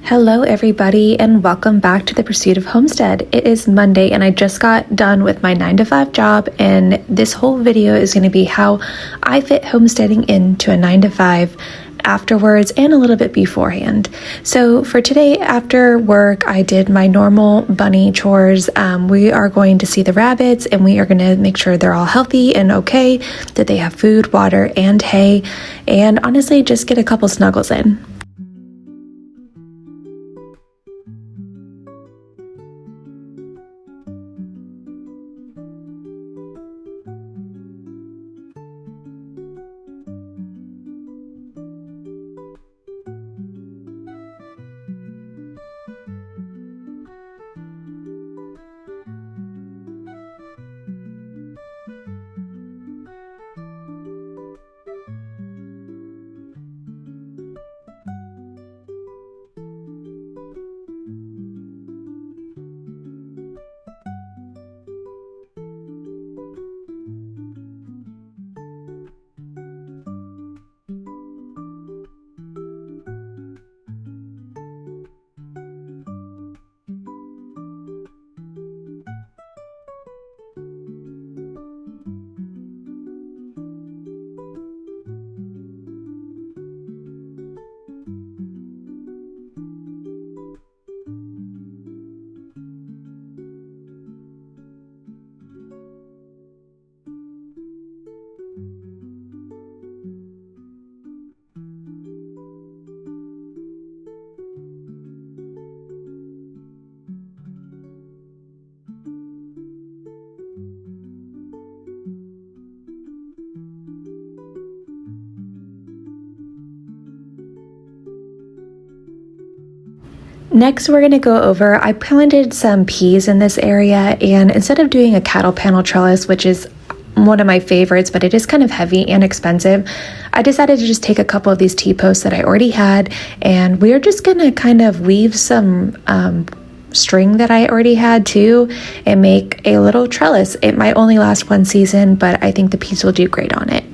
Hello everybody and welcome back to the Pursuit of Homestead. It is Monday and I just got done with my 9-to-5 job, and this whole video is going to be how I fit homesteading into a 9-to-5 afterwards and a little bit beforehand. So for today after work, I did my normal bunny chores. We are going to see the rabbits and we are going to make sure they're all healthy and okay, that they have food, water, and hay, and honestly just get a couple snuggles in. Next, we're going to go over, I planted some peas in this area, and instead of doing a cattle panel trellis, which is one of my favorites, but it is kind of heavy and expensive, I decided to just take a couple of these T-posts that I already had, and we're just going to kind of weave some string that I already had too and make a little trellis. It might only last one season, but I think the peas will do great on it.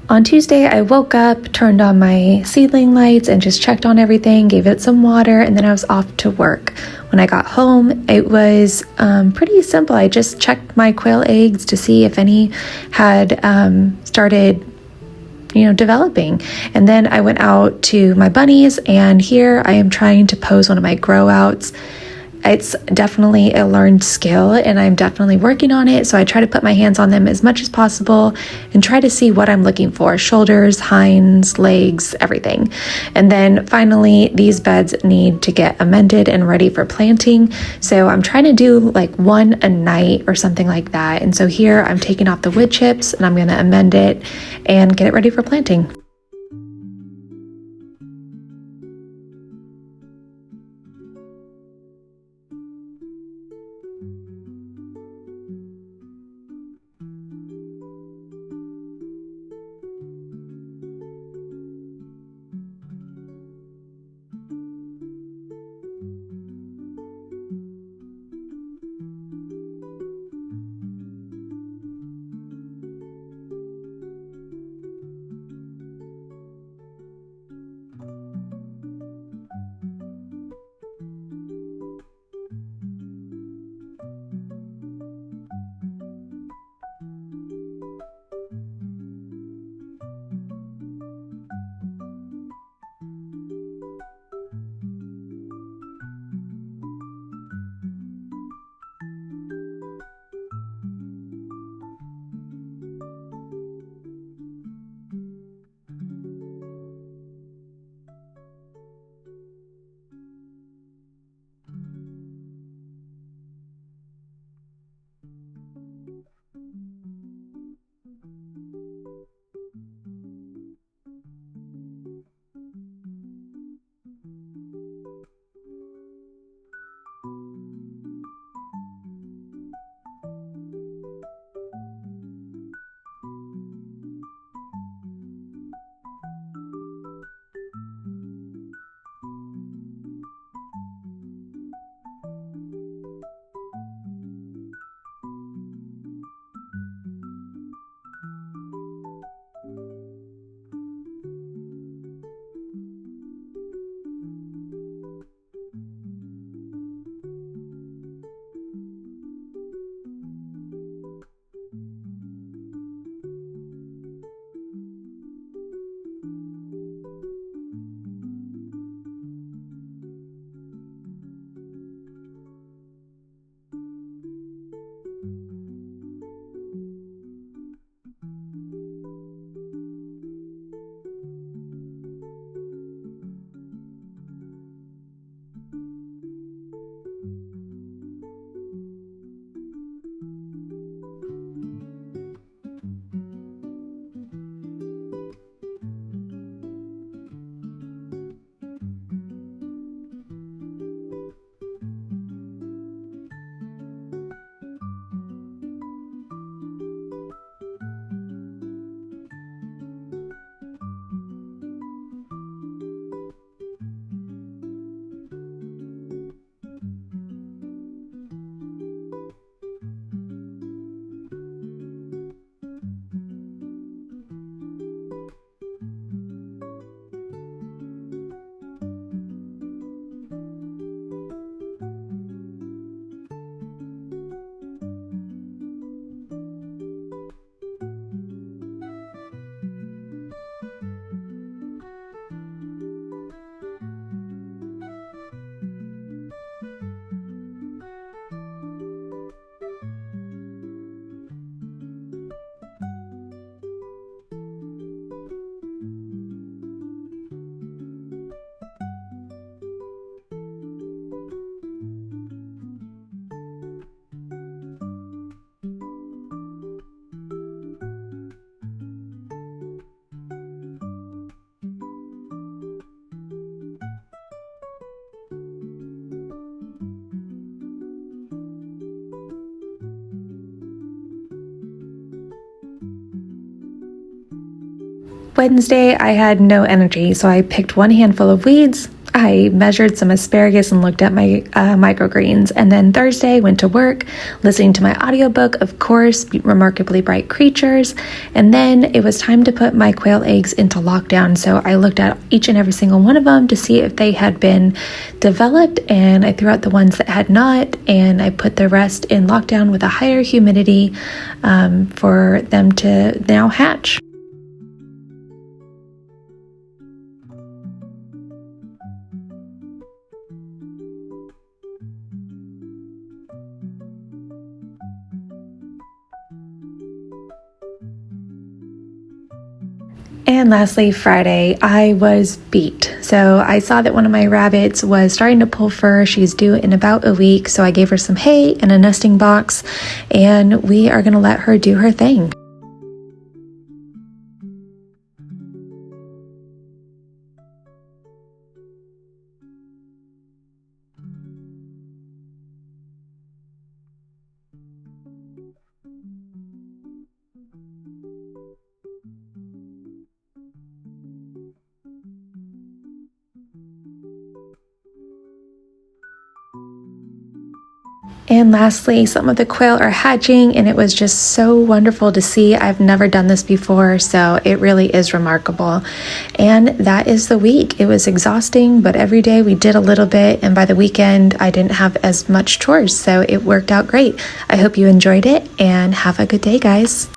On Tuesday, I woke up, turned on my seedling lights, and just checked on everything, gave it some water, and then I was off to work. When I got home, it was pretty simple. I just checked my quail eggs to see if any had started developing. And then I went out to my bunnies, and here I am trying to pose one of my grow outs. It's definitely a learned skill, and I'm definitely working on it. So I try to put my hands on them as much as possible and try to see what I'm looking for: shoulders, hinds, legs, everything. And then finally, these beds need to get amended and ready for planting. So I'm trying to do like one a night or something like that. And so here I'm taking off the wood chips and I'm going to amend it and get it ready for planting. Wednesday, I had no energy, so I picked one handful of weeds. I measured some asparagus and looked at my microgreens. And then Thursday, went to work, listening to my audiobook, of course, Remarkably Bright Creatures. And then it was time to put my quail eggs into lockdown. So I looked at each and every single one of them to see if they had been developed, and I threw out the ones that had not, and I put the rest in lockdown with a higher humidity for them to now hatch. And lastly, Friday, I was beat. So I saw that one of my rabbits was starting to pull fur. She's due in about a week, so I gave her some hay and a nesting box, and we are gonna let her do her thing. And lastly, some of the quail are hatching, and it was just so wonderful to see. I've never done this before, so it really is remarkable. And that is the week. It was exhausting, but every day we did a little bit, and by the weekend I didn't have as much chores, so it worked out great. I hope you enjoyed it, and have a good day, guys.